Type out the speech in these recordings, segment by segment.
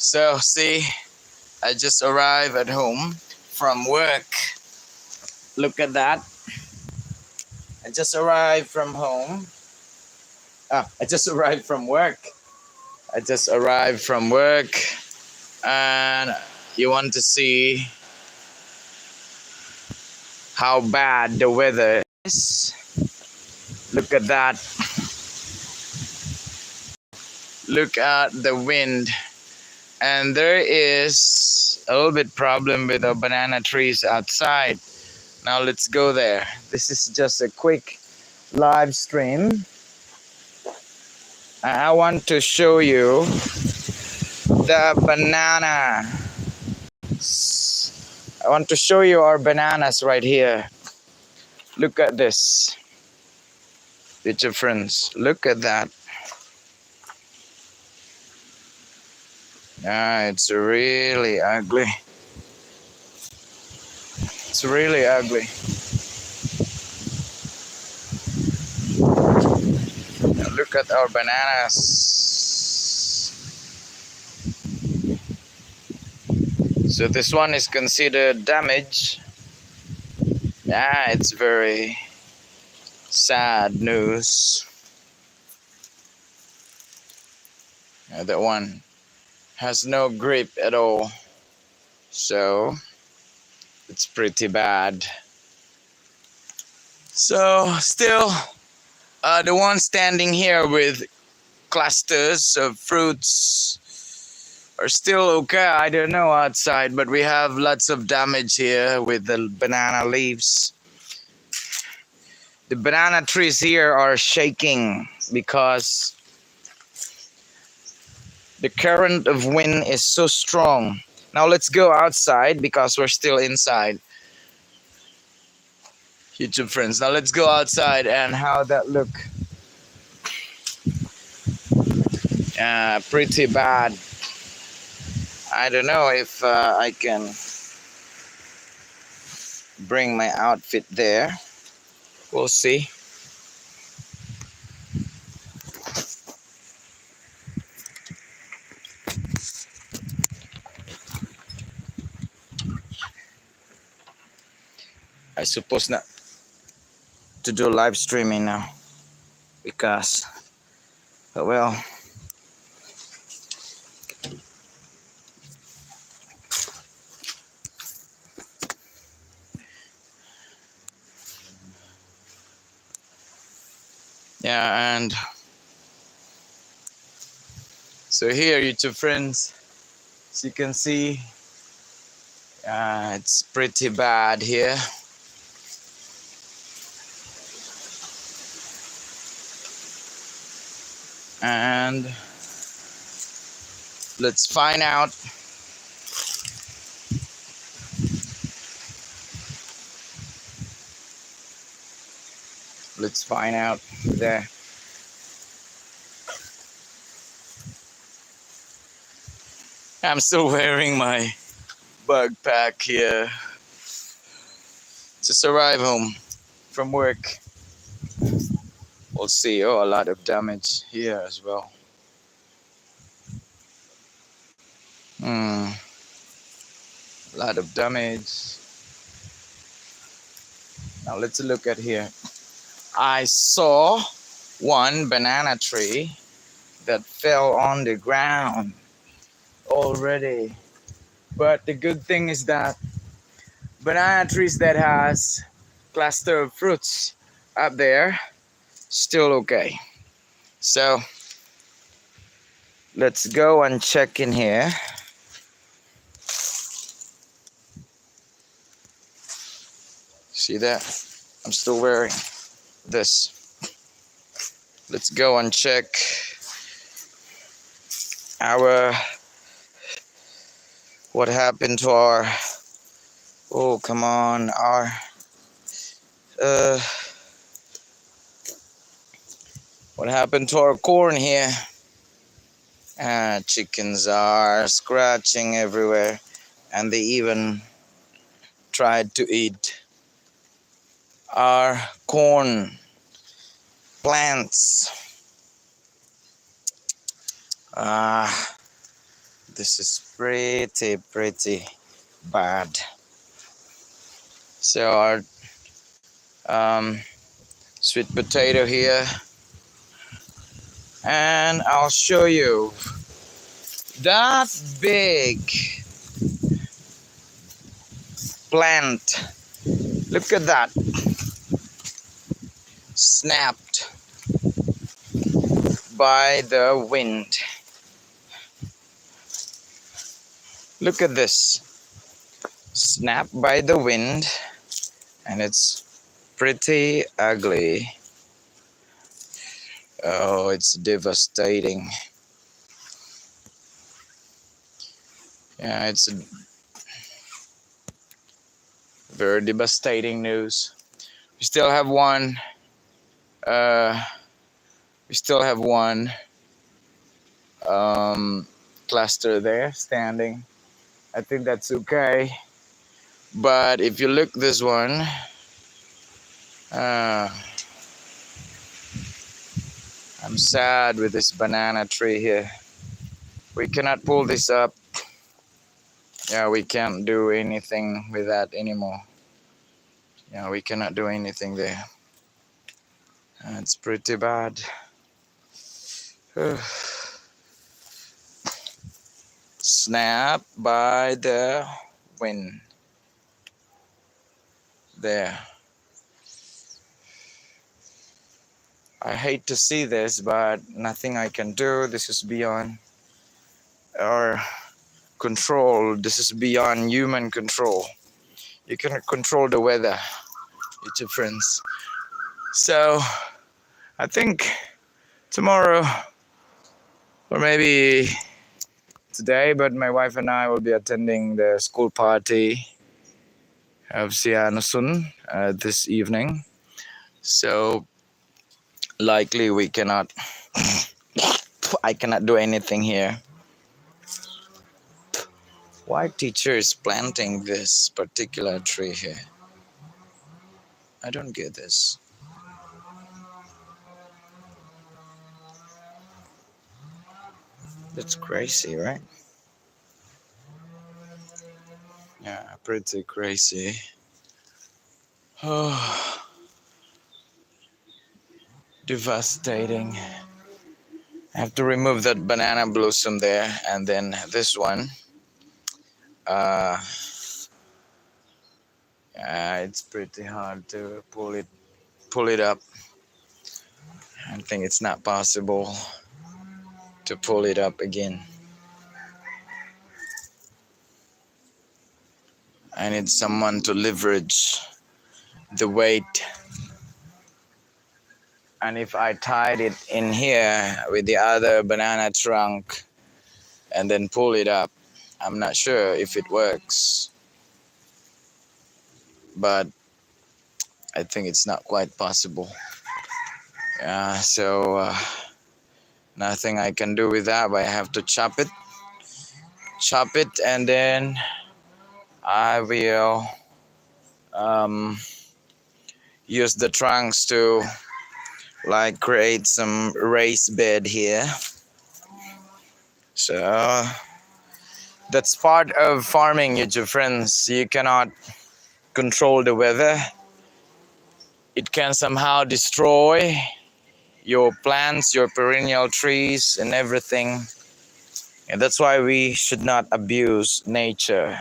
So, see, I just arrived at home from work. Look at that. I just arrived from home. I just arrived from work. I just arrived from work, and you want to see how bad the weather is. Look at that. Look at the wind. And there is a little bit problem with the banana trees outside. Now let's go there. This is just a quick live stream. I want to show you the banana. I want to show you our bananas right here. Look at this. Dear friends, look at that. It's really ugly. It's really ugly. Now look at our bananas. So this one is considered damaged. It's very sad news. That one has no grip at all. So it's pretty bad. So still, the one standing here with clusters of fruits are still okay. I don't know outside, but we have lots of damage here with the banana leaves. The banana trees here are shaking because the current of wind is so strong. Now let's go outside because we're still inside. YouTube friends, now let's go outside and how that look. Pretty bad. I don't know if I can bring my outfit there. We'll see. I suppose not to do live streaming now because, well, yeah, and so here, YouTube friends, as you can see, it's pretty bad here. And let's find out there. I'm still wearing my bug pack here. Just arrived home from work. We'll see. Oh, a lot of damage here as well. A lot of damage. Now let's look at here. I saw one banana tree that fell on the ground already. But the good thing is that banana trees that has cluster of fruits up there still okay. So let's go and check in here. See that? I'm still wearing this. Let's go and check what happened to our, oh come on, our what happened to our corn here. Chickens are scratching everywhere, and they even tried to eat our corn plants. This is pretty bad. So our sweet potato here, and I'll show you that big plant. Look at that, snapped by the wind. Look at this, snapped by the wind, and it's pretty ugly. Oh, it's devastating. Yeah, it's very devastating news. We still have one. We still have one cluster there standing. I think that's okay. But if you look this one, I'm sad with this banana tree here. We cannot pull this up. Yeah, we can't do anything with that anymore. Yeah, we cannot do anything there. It's pretty bad. Snap by the wind. There. I hate to see this, but nothing I can do. This is beyond our control. This is beyond human control. You cannot control the weather, it's your friends. So I think tomorrow, or maybe today, but my wife and I will be attending the school party of Sianusun this evening. So likely we cannot, I cannot do anything here. Why teacher is planting this particular tree here? I don't get this. That's crazy, right? Yeah, pretty crazy. Oh, devastating. I have to remove that banana blossom there, and then this one. It's pretty hard to pull it up. I think it's not possible to pull it up again. I need someone to leverage the weight. And if I tied it in here with the other banana trunk and then pull it up, I'm not sure if it works. But I think it's not quite possible. Yeah, so nothing I can do with that, but I have to chop it, and then I will use the trunks to like create some raised bed here. So that's part of farming, YouTube friends. You cannot control the weather. It can somehow destroy your plants, your perennial trees, and everything. And that's why we should not abuse nature.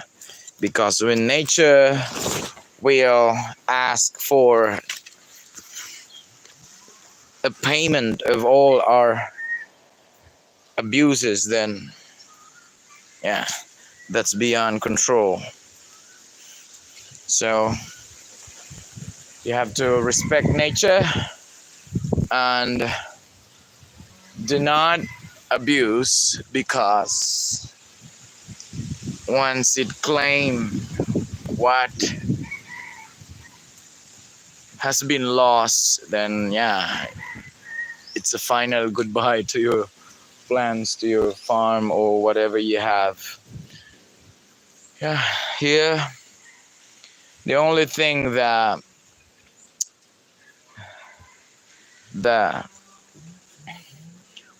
Because when nature will ask for a payment of all our abuses, then yeah, that's beyond control. So you have to respect nature and do not abuse, because once it claims what has been lost, then yeah, it's a final goodbye to your plants, to your farm, or whatever you have. Yeah, here the only thing that the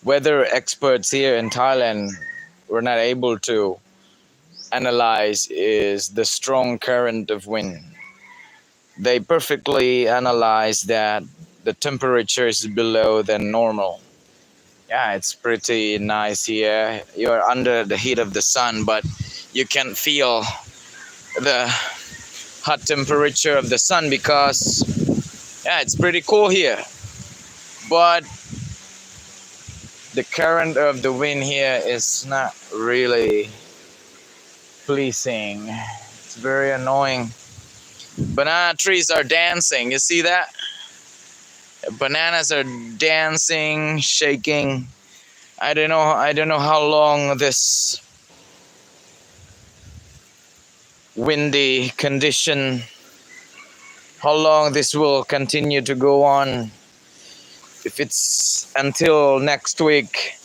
weather experts here in Thailand we're not able to analyze is the strong current of wind. They perfectly analyze that the temperature is below than normal. Yeah, it's pretty nice here. You're under the heat of the sun, but you can feel the hot temperature of the sun because yeah, it's pretty cool here. But the current of the wind here is not really pleasing. It's very annoying. Banana trees are dancing. You see that? Bananas are dancing, shaking. I don't know how long this windy condition, how long this will continue to go on. If it's until next week,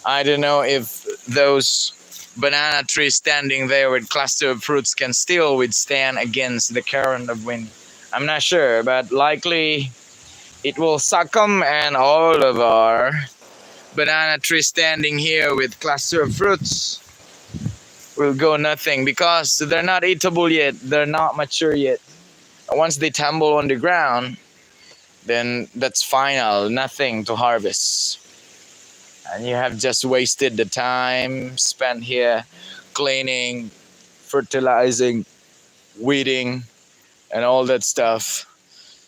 I don't know if those banana trees standing there with cluster of fruits can still withstand against the current of wind. I'm not sure, but likely it will succumb and all of our banana trees standing here with cluster of fruits will go nothing because they're not eatable yet. They're not mature yet. Once they tumble on the ground, then that's final, nothing to harvest. And you have just wasted the time spent here cleaning, fertilizing, weeding, and all that stuff.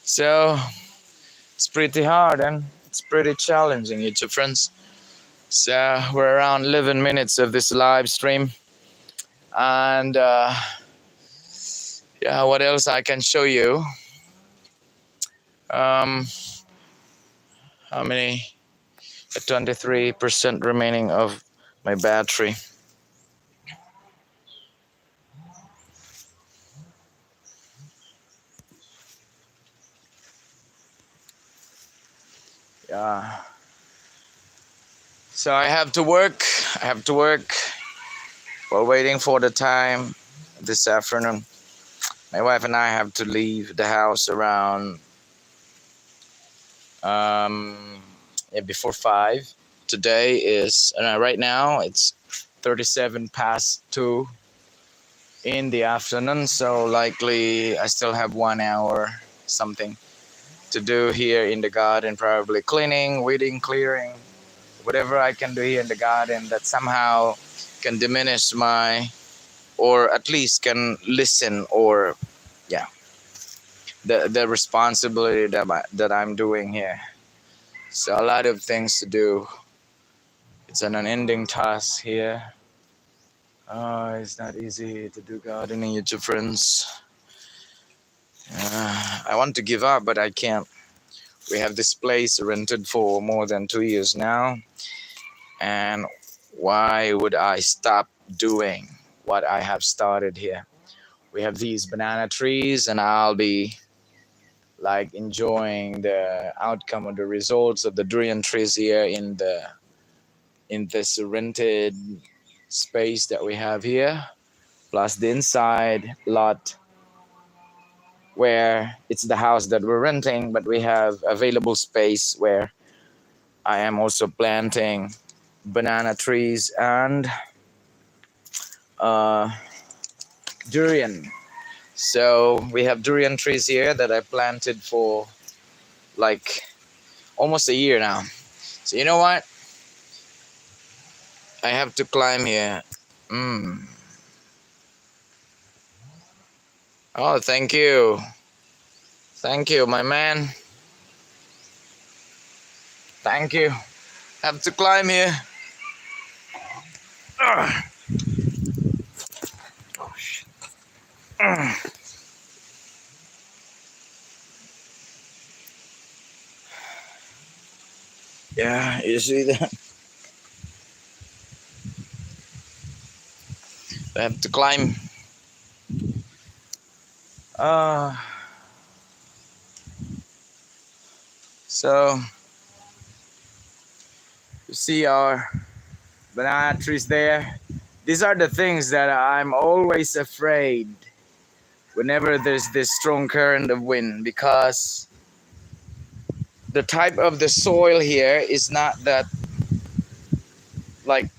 So it's pretty hard and it's pretty challenging, YouTube friends. So we're around 11 minutes of this live stream. And yeah, what else I can show you? How many? 23% remaining of my battery. Yeah. So I have to work. While waiting for the time this afternoon. My wife and I have to leave the house around before 5. Today is right now it's 37 past 2 in the afternoon, so likely I still have 1 hour something to do here in the garden, probably cleaning, weeding, clearing, whatever I can do here in the garden that somehow can diminish my, or at least can listen, or yeah, the responsibility that I'm doing here. So a lot of things to do. It's an unending task here. It's not easy to do gardening, YouTube friends. I want to give up, but I can't. We have this place rented for more than 2 years now. And why would I stop doing what I have started here? We have these banana trees, and I'll be like enjoying the outcome of the results of the durian trees here in this rented space that we have here, plus the inside lot where it's the house that we're renting, but we have available space where I am also planting banana trees and durian. So we have durian trees here that I planted for like almost a year now. So you know what? I have to climb here. Oh, thank you. Thank you, my man. Thank you. Have to climb here. Ugh. Oh, shit. Yeah, you see that? I have to climb. So you see our banana trees there. These are the things that I'm always afraid whenever there's this strong current of wind, because the type of the soil here is not that like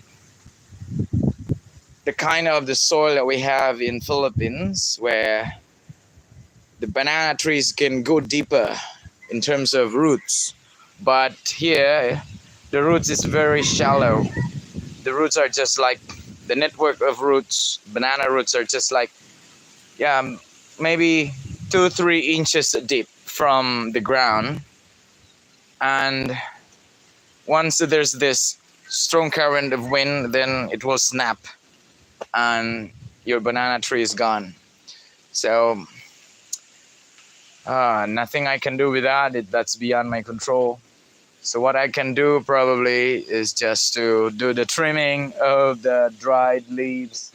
the kind of the soil that we have in Philippines, where the banana trees can go deeper in terms of roots. But here, the roots is very shallow. The roots are just like the network of roots. Banana roots are just like, yeah, maybe 2-3 inches deep from the ground. And once there's this strong current of wind, then it will snap and your banana tree is gone. So nothing I can do with that. That's beyond my control. So what I can do probably is just to do the trimming of the dried leaves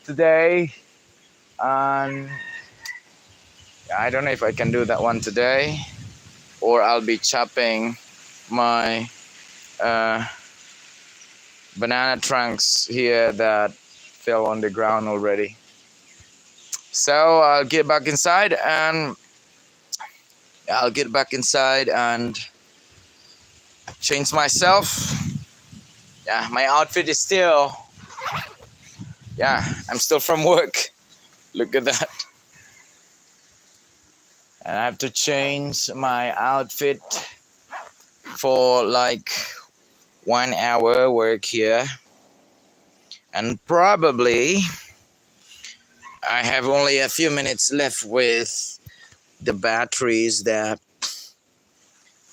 today. And I don't know if I can do that one today, or I'll be chopping my banana trunks here that fell on the ground already. So I'll get back inside and change myself. Yeah, my outfit is still, I'm still from work. Look at that. And I have to change my outfit for like 1 hour work here. And probably I have only a few minutes left with the batteries that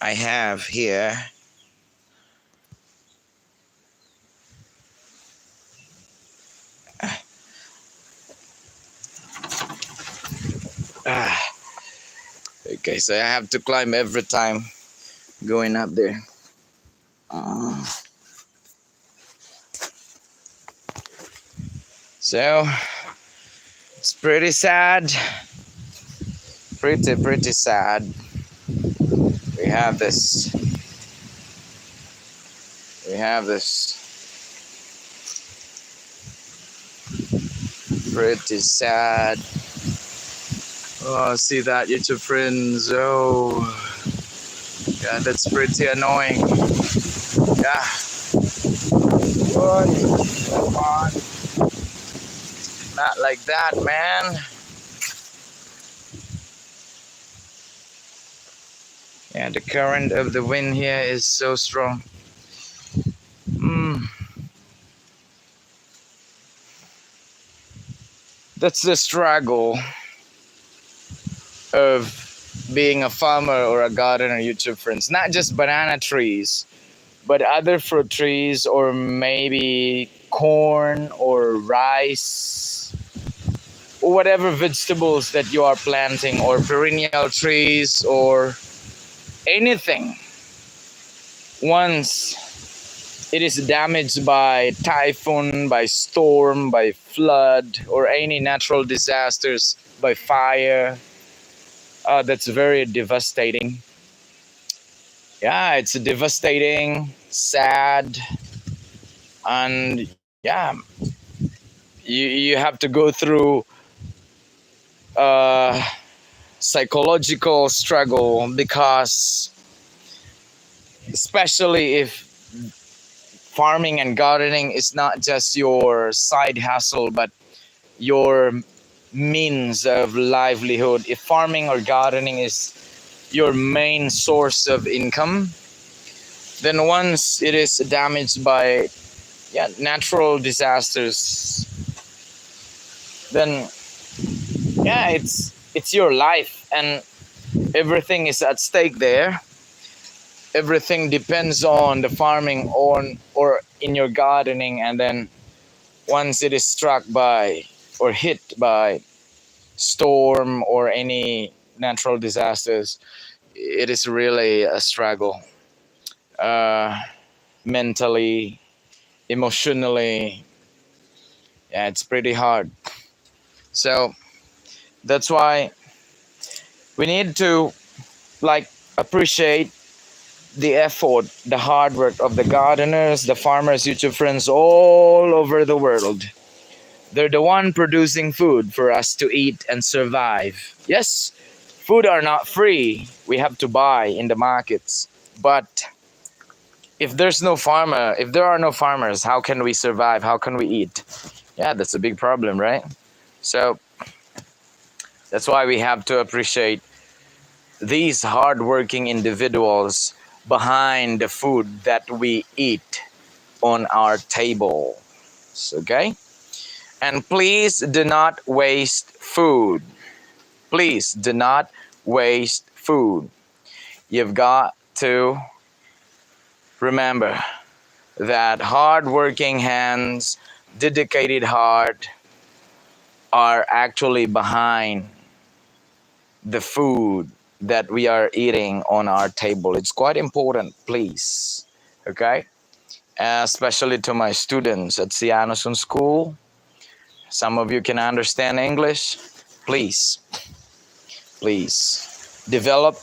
I have here. Okay, so I have to climb every time going up there. So it's pretty sad. Pretty sad. We have this. Pretty sad. Oh, see that, YouTube friends? Oh, yeah, that's pretty annoying. Yeah. What? Come on. Not like that, man. Yeah, the current of the wind here is so strong. That's the struggle of being a farmer or a gardener, YouTube friends. Not just banana trees, but other fruit trees, or maybe corn or rice, or whatever vegetables that you are planting, or perennial trees, or anything. Once it is damaged by typhoon, by storm, by flood, or any natural disasters, by fire, that's very devastating. Yeah, it's devastating, sad, and yeah, you have to go through psychological struggle, because especially if farming and gardening is not just your side hustle, but your means of livelihood. If farming or gardening is your main source of income, then once it is damaged by natural disasters, then it's your life, and everything is at stake there. Everything depends on the farming or in your gardening, and then once it is struck by or hit by storm or any natural disasters, it is really a struggle, mentally, emotionally. Yeah, it's pretty hard. So that's why we need to appreciate the effort, the hard work of the gardeners, the farmers, YouTube friends all over the world. They're the one producing food for us to eat and survive. Yes, food are not free. We have to buy in the markets. But if there are no farmers, how can we survive? How can we eat? Yeah, that's a big problem, right? So that's why we have to appreciate these hardworking individuals behind the food that we eat on our table. Okay? And please do not waste food. Please do not waste food. You've got to remember that hardworking hands, dedicated heart are actually behind the food that we are eating on our table. It's quite important, please. Okay? Especially to my students at Sianosun School. Some of you can understand English. Please, please develop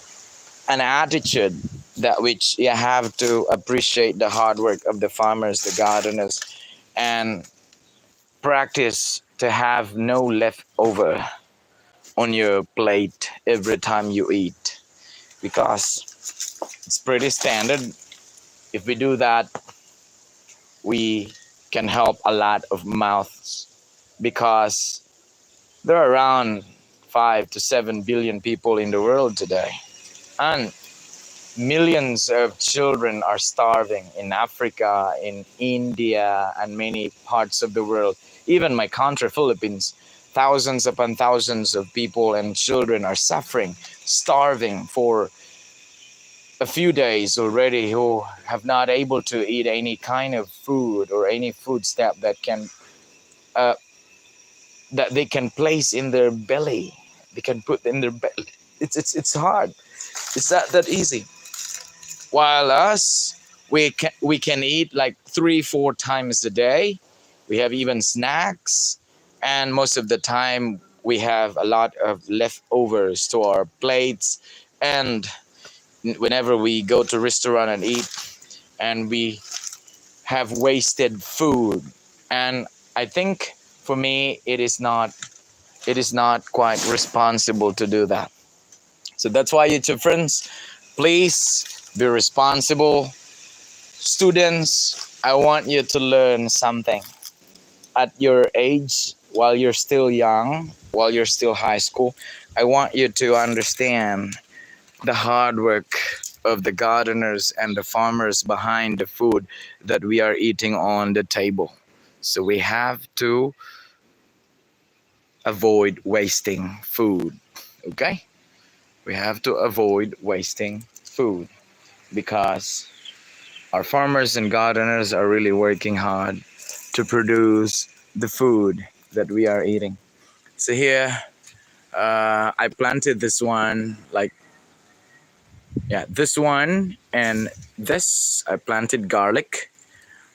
an attitude that which you have to appreciate the hard work of the farmers, the gardeners, and practice to have no leftover on your plate every time you eat, because it's pretty standard. If we do that, we can help a lot of mouths, because there are around 5 to 7 billion people in the world today, and millions of children are starving in Africa, in India, and many parts of the world. Even my country, Philippines, thousands upon thousands of people and children are suffering, starving for a few days already, who have not able to eat any kind of food or any food step that can uh, that they can place in their belly. They can put in their belly. It's hard. It's not that easy. While us, we can eat like 3-4 times a day. We have even snacks, and most of the time we have a lot of leftovers to our plates. And whenever we go to restaurant and eat, and we have wasted food, and I think for me it is not quite responsible to do that. So that's why, YouTube friends, please be responsible. Students, I want you to learn something at your age, while you're still young, while you're still high school. I want you to understand the hard work of the gardeners and the farmers behind the food that we are eating on the table. So we have to avoid wasting food. Okay? We have to avoid wasting food, because our farmers and gardeners are really working hard to produce the food that we are eating. So here, I planted this one, like, yeah, this one, and this, I planted garlic.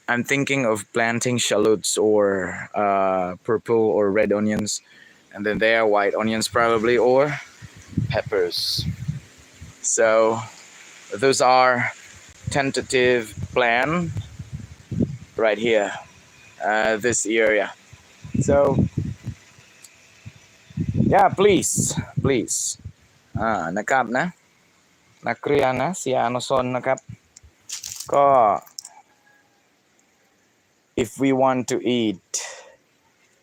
I'm thinking of planting shallots or purple or red onions, and then there are white onions probably, or peppers. So those are tentative plan right here, this area. So yeah, please. Nakap na. Nakriya na si Anoson nakap. Ko, if we want to eat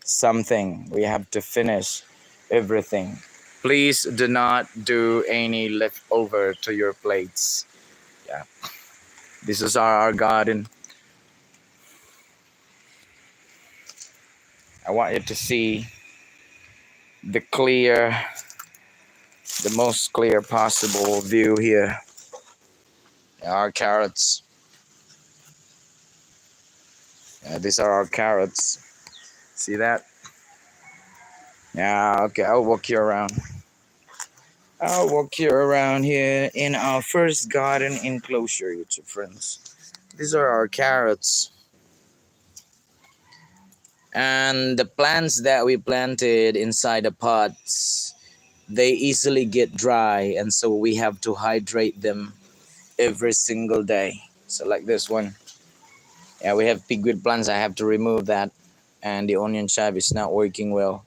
something, we have to finish everything. Please do not do any leftover to your plates. Yeah, this is our garden. I want you to see the clear, the most clear possible view here. Our carrots. These are our carrots. See that? Yeah, okay, I'll walk you around. I'll walk you around here in our first garden enclosure, YouTube friends. These are our carrots. And the plants that we planted inside the pots, they easily get dry, and so we have to hydrate them every single day. So like this one. Yeah, we have pigweed plants. I have to remove that. And the onion chive is not working well.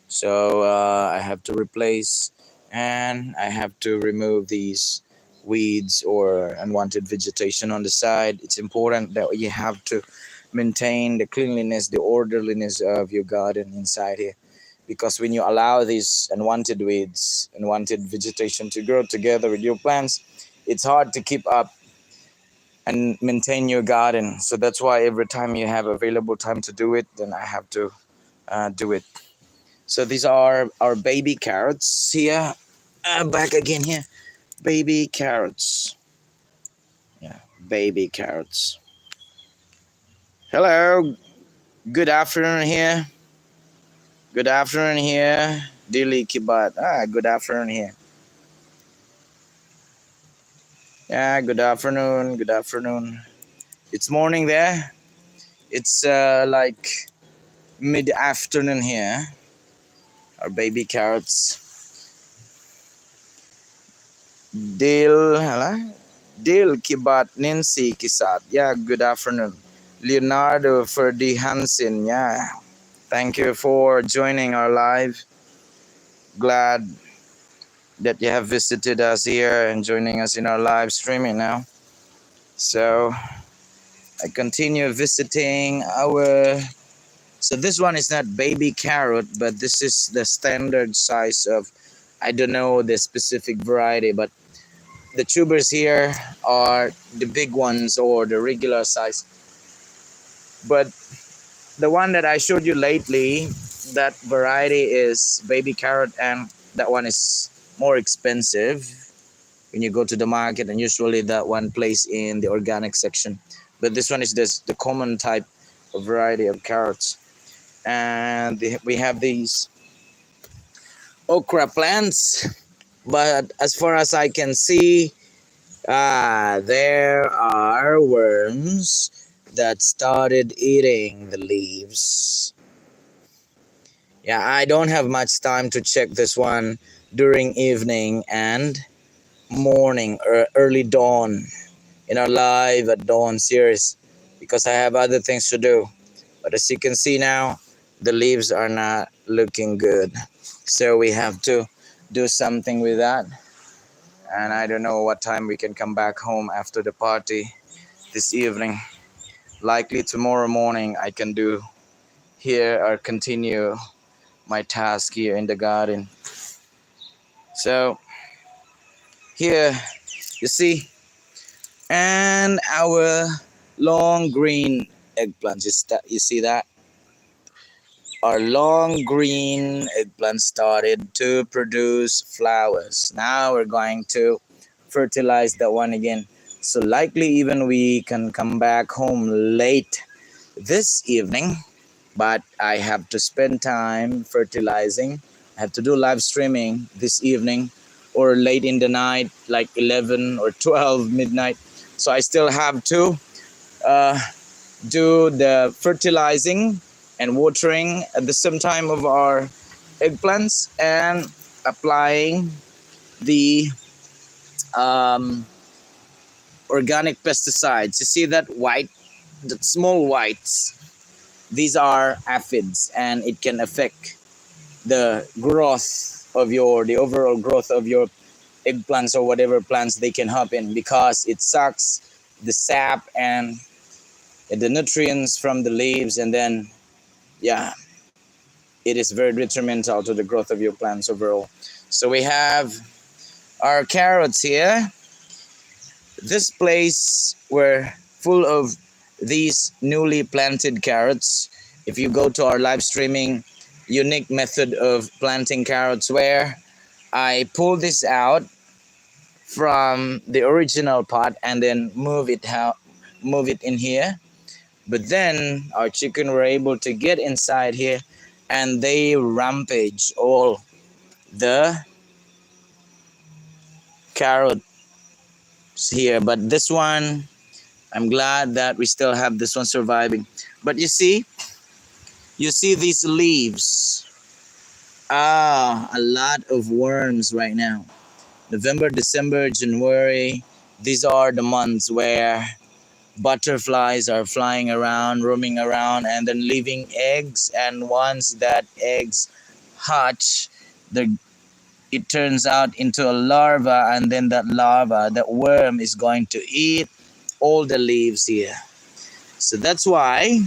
So I have to replace, and I have to remove these weeds or unwanted vegetation on the side. It's important that you have to maintain the cleanliness, the orderliness of your garden inside here. Because when you allow these unwanted weeds, unwanted vegetation to grow together with your plants, it's hard to keep up and maintain your garden. So that's why every time you have available time to do it, then I have to do it. So these are our baby carrots here. Back again here. Baby carrots. Yeah, baby carrots. Hello. Good afternoon here. Good afternoon here. Dili Kibat. Good afternoon here. Yeah, good afternoon. Good afternoon. It's morning there. It's like mid afternoon here. Our baby carrots. Dil Kibat Nancy Kisat. Yeah, good afternoon. Leonardo Ferdi Hansen. Yeah. Thank you for joining our live. Glad that you have visited us here and joining us in our live streaming now. So I continue visiting our. So this one is not baby carrot, but this is the standard size of. I don't know the specific variety, but the tubers here are the big ones or the regular size. But the one that I showed you lately, that variety is baby carrot, and that one is more expensive when you go to the market, and usually that one plays in the organic section. But this one is the common type of variety of carrots. And we have these okra plants, but as far as I can see, there are worms that started eating the leaves. Yeah, I don't have much time to check this one during evening and morning or early dawn in our live at dawn series because I have other things to do. But as you can see now, the leaves are not looking good. So we have to do something with that. And I don't know what time we can come back home after the party this evening. Likely tomorrow morning I can do here or continue my task here in the garden. So here you see, and our long green eggplants, you see that? Our long green eggplant started to produce flowers. Now we're going to fertilize that one again. So likely even we can come back home late this evening, but I have to spend time fertilizing. I have to do live streaming this evening or late in the night, like 11 or 12 midnight. So I still have to uh, do the fertilizing and watering at the same time of our eggplants and applying the um, organic pesticides. You see that white, that small whites? These are aphids, and it can affect the growth of the overall growth of your eggplants or whatever plants they can hop in, because it sucks the sap and the nutrients from the leaves, and then yeah, it is very detrimental to the growth of your plants overall. So we have our carrots here. This place were full of these newly planted carrots. If you go to our live streaming unique method of planting carrots, where I pull this out from the original pot and then move it in here. But then our chicken were able to get inside here and they rampage all the carrots here. But this one, I'm glad that we still have this one surviving. But you see these leaves. A lot of worms right now. November, December, January. These are the months where butterflies are flying around, roaming around, and then leaving eggs. And once that eggs hatch, it turns out into a larva, and then that worm is going to eat all the leaves here. So that's why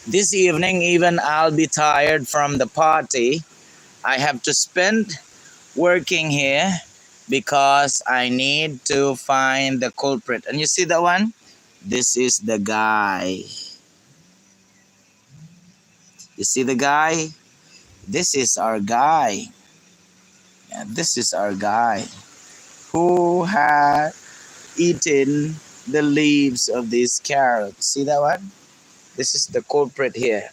this evening, even I'll be tired from the party, I have to spend working here because I need to find the culprit. And you see that one? This is the guy. You see the guy? This is our guy. Yeah, this is our guy who had eaten the leaves of these carrots. See that one? This is the culprit here.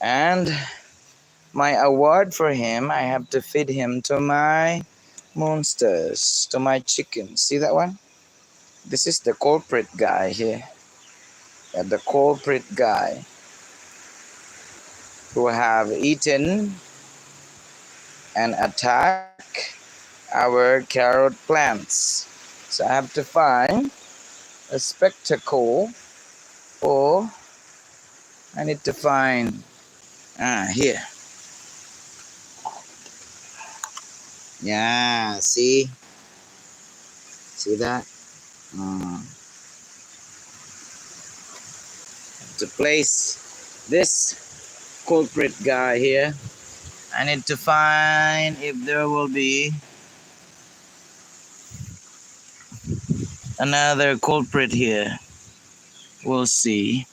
And my award for him, I have to feed him to my monsters, to my chickens. See that one? This is the culprit guy here. Yeah, the culprit guy who have eaten and attacked our carrot plants. So I have to find a spectacle, or I need to find here. Yeah, see that? To place this culprit guy here, I need to find if there will be another culprit here. We'll see.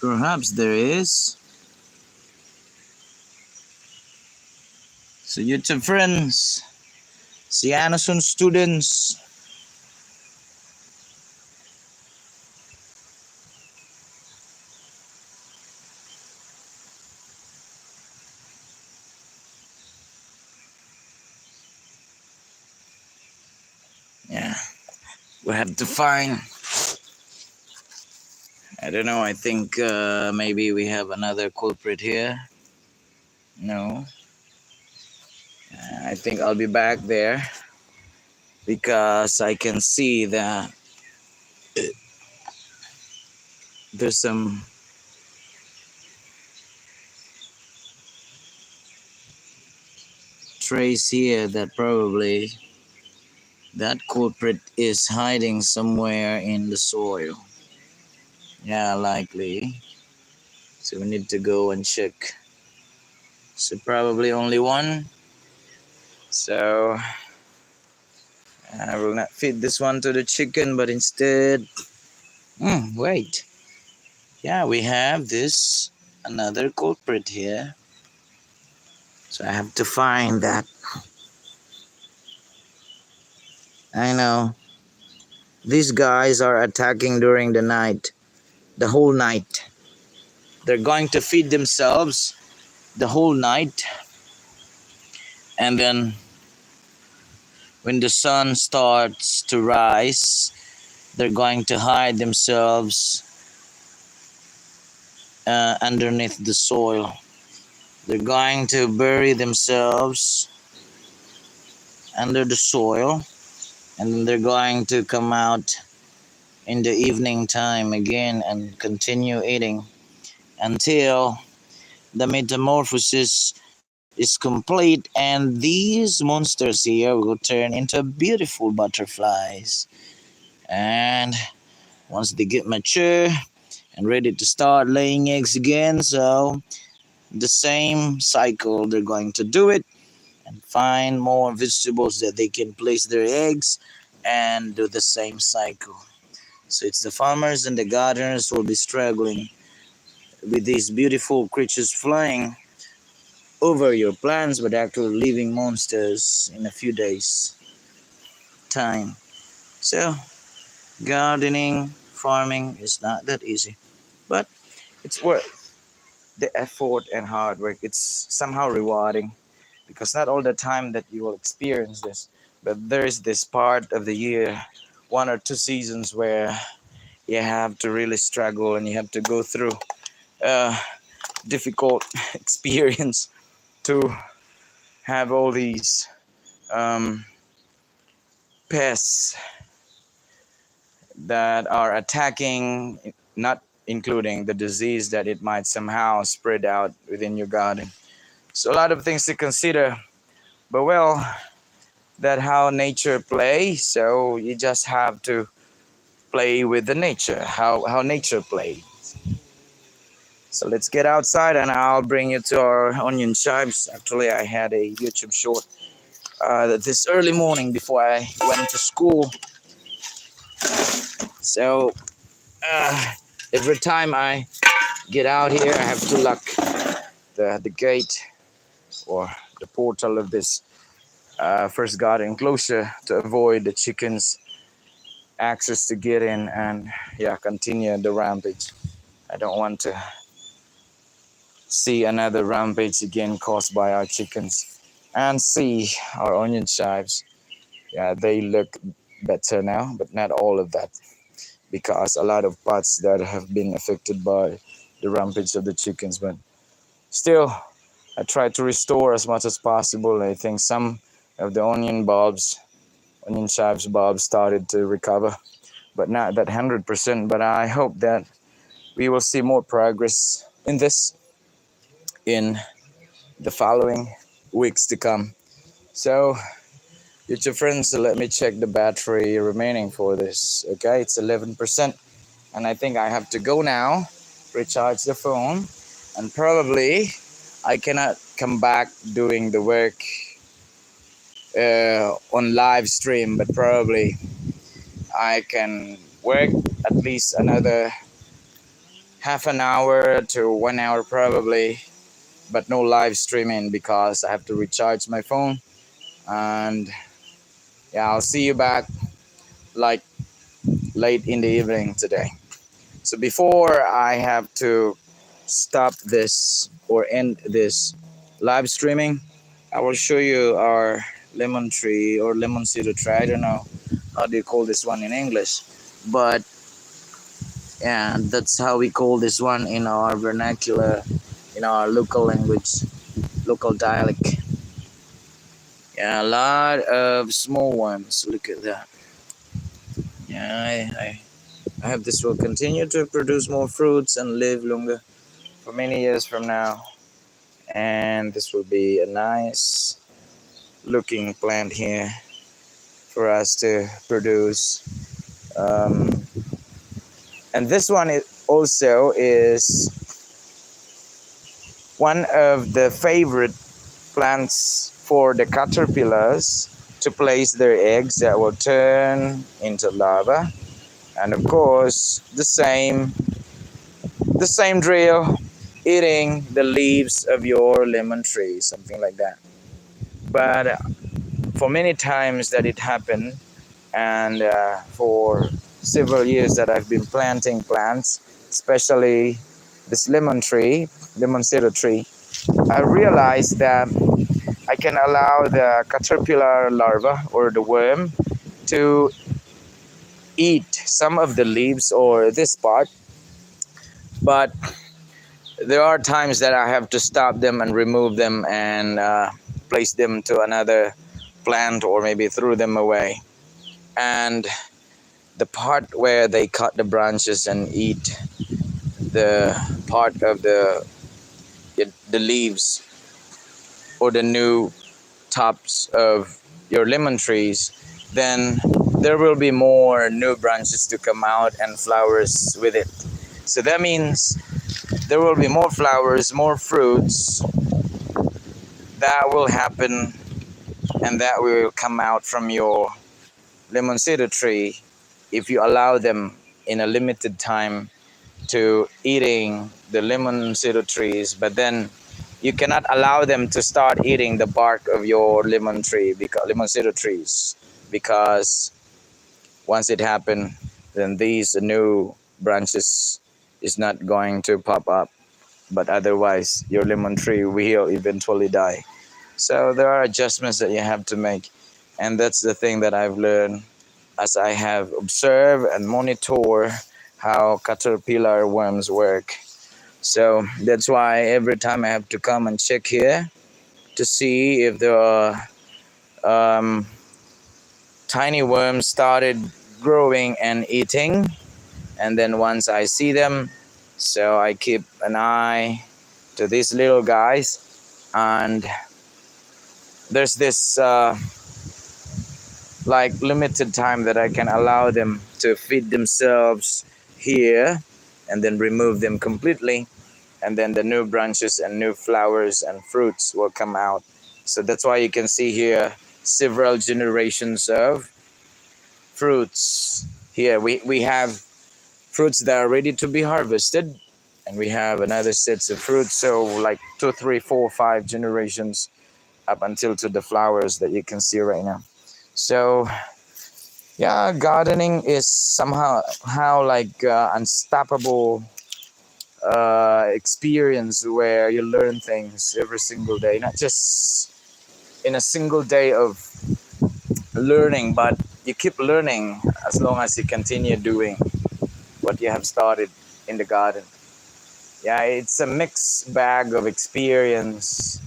Perhaps there is. So YouTube friends, Sianasun students, yeah, we have to find. I don't know. I think maybe we have another culprit here. No, I think I'll be back there because I can see that there's some trace here that probably that culprit is hiding somewhere in the soil. Yeah, likely. So we need to go and check. So probably only one. So I will not feed this one to the chicken, but instead, wait. Yeah, we have this another culprit here. So I have to find that. I know. These guys are attacking during the night, the whole night. They're going to feed themselves the whole night. And then when the sun starts to rise, they're going to hide themselves underneath the soil. They're going to bury themselves under the soil, and then they're going to come out in the evening time again and continue eating until the metamorphosis is complete, and these monsters here will turn into beautiful butterflies. And once they get mature and ready to start laying eggs again, so the same cycle they're going to do it and find more vegetables that they can place their eggs and do the same cycle. So it's the farmers and the gardeners who will be struggling with these beautiful creatures flying over your plants, but actually living monsters in a few days time. So gardening, farming is not that easy, but it's worth the effort and hard work. It's somehow rewarding because not all the time that you will experience this, but there is this part of the year, 1 or 2 seasons where you have to really struggle and you have to go through a difficult experience to have all these um, pests that are attacking, not including the disease that it might somehow spread out within your garden. So a lot of things to consider But well, that how nature plays. So you just have to play with the nature, how nature plays. So let's get outside and I'll bring you to our onion chives. Actually, I had a YouTube short this early morning before I went to school. So uh, every time I get out here, I have to lock the gate or the portal of this first guard enclosure to avoid the chickens access to get in and yeah, continue the rampage. I don't want to see another rampage again caused by our chickens. And see our onion chives. Yeah, they look better now, but not all of that because a lot of parts that have been affected by the rampage of the chickens. But still, I try to restore as much as possible. I think some of the onion chives bulbs started to recover, but not that 100%. But I hope that we will see more progress in this in the following weeks to come. So, YouTube friends, let me check the battery remaining for this. Okay, it's 11%, and I think I have to go now, recharge the phone, and probably I cannot come back doing the work on live stream, but probably I can work at least another half an hour to 1 hour probably, but no live streaming because I have to recharge my phone. And yeah, I'll see you back like late in the evening today. So before I have to stop this or end this live streaming, I will show you our lemon tree or lemon cedar tree. I don't know how do you call this one in English, but yeah, that's how we call this one in our vernacular, in our local language, local dialect. Yeah, a lot of small ones. Look at that. Yeah, I hope this will continue to produce more fruits and live longer for many years from now. And this will be a nice looking plant here for us to produce. Um, and this one is also is one of the favorite plants for the caterpillars to place their eggs that will turn into larvae. And of course, the same drill, eating the leaves of your lemon tree, something like that. But for many times that it happened, and for several years that I've been planting plants, especially this lemon cedar tree, I realized that I can allow the caterpillar larva or the worm to eat some of the leaves or this part, but there are times that I have to stop them and remove them and place them to another plant or maybe throw them away. And the part where they cut the branches and eat the part of the leaves or the new tops of your lemon trees, then there will be more new branches to come out and flowers with it. So that means there will be more flowers, more fruits that will happen and that will come out from your lemon cedar tree if you allow them in a limited time to eating the lemon cedar trees, but then you cannot allow them to start eating the bark of your lemon cedar trees, because once it happen, then these new branches is not going to pop up, but otherwise your lemon tree will eventually die. So there are adjustments that you have to make, and that's the thing that I've learned as I have observed and monitor how caterpillar worms work. So that's why every time I have to come and check here to see if there are um, tiny worms started growing and eating. And then once I see them, so I keep an eye to these little guys, and there's this like limited time that I can allow them to feed themselves here, and then remove them completely, and then the new branches and new flowers and fruits will come out. So that's why you can see here several generations of fruits. Here we have fruits that are ready to be harvested, and we have another sets of fruits, so like 2, 3, 4, 5 generations up until to the flowers that you can see right now. So yeah, gardening is somehow how like unstoppable experience where you learn things every single day, not just in a single day of learning, but you keep learning as long as you continue doing what you have started in the garden. Yeah, it's a mixed bag of experience,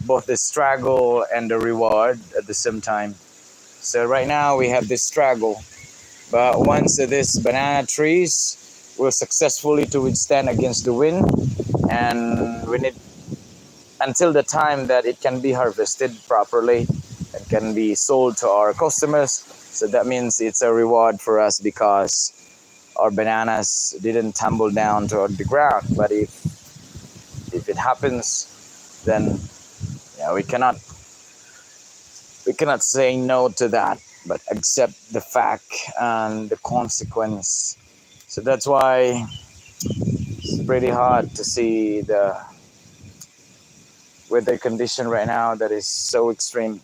both the struggle and the reward at the same time. So right now we have this struggle, but once this banana trees will successfully to withstand against the wind, and we need until the time that it can be harvested properly and can be sold to our customers. So that means it's a reward for us because our bananas didn't tumble down to the ground. But if it happens, then yeah, we cannot say no to that, but accept the fact and the consequence. So that's why it's pretty hard to see the weather condition right now that is so extreme.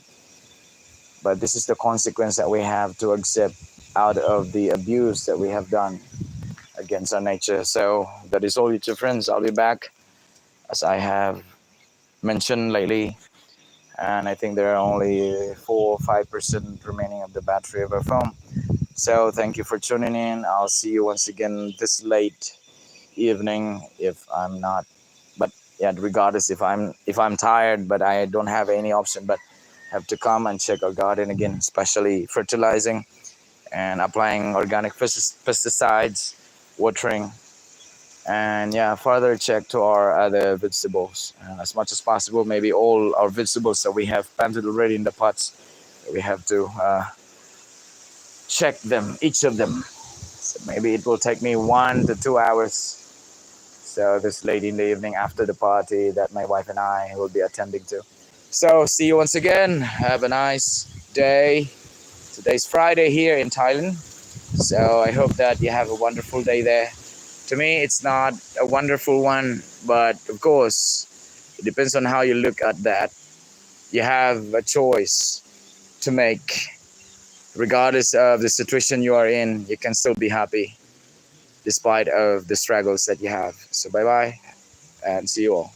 But this is the consequence that we have to accept out of the abuse that we have done against our nature. So that is all, YouTube friends. I'll be back as I have mentioned lately, and I think there are only 4 or 5% remaining of the battery of our phone. So thank you for tuning in. I'll see you once again this late evening if I'm not. But yeah, regardless if I'm tired, but I don't have any option but have to come and check our garden again, especially fertilizing and applying organic pesticides, watering, and yeah, further check to our other vegetables. And as much as possible, maybe all our vegetables that we have planted already in the pots, we have to check them, each of them. So maybe it will take me 1 to 2 hours. So this late in the evening after the party that my wife and I will be attending to. So see you once again. Have a nice day. Today's Friday here in Thailand. So I hope that you have a wonderful day there. To me, it's not a wonderful one, but of course, it depends on how you look at that. You have a choice to make. Regardless of the situation you are in, you can still be happy despite of the struggles that you have. So bye bye and see you all.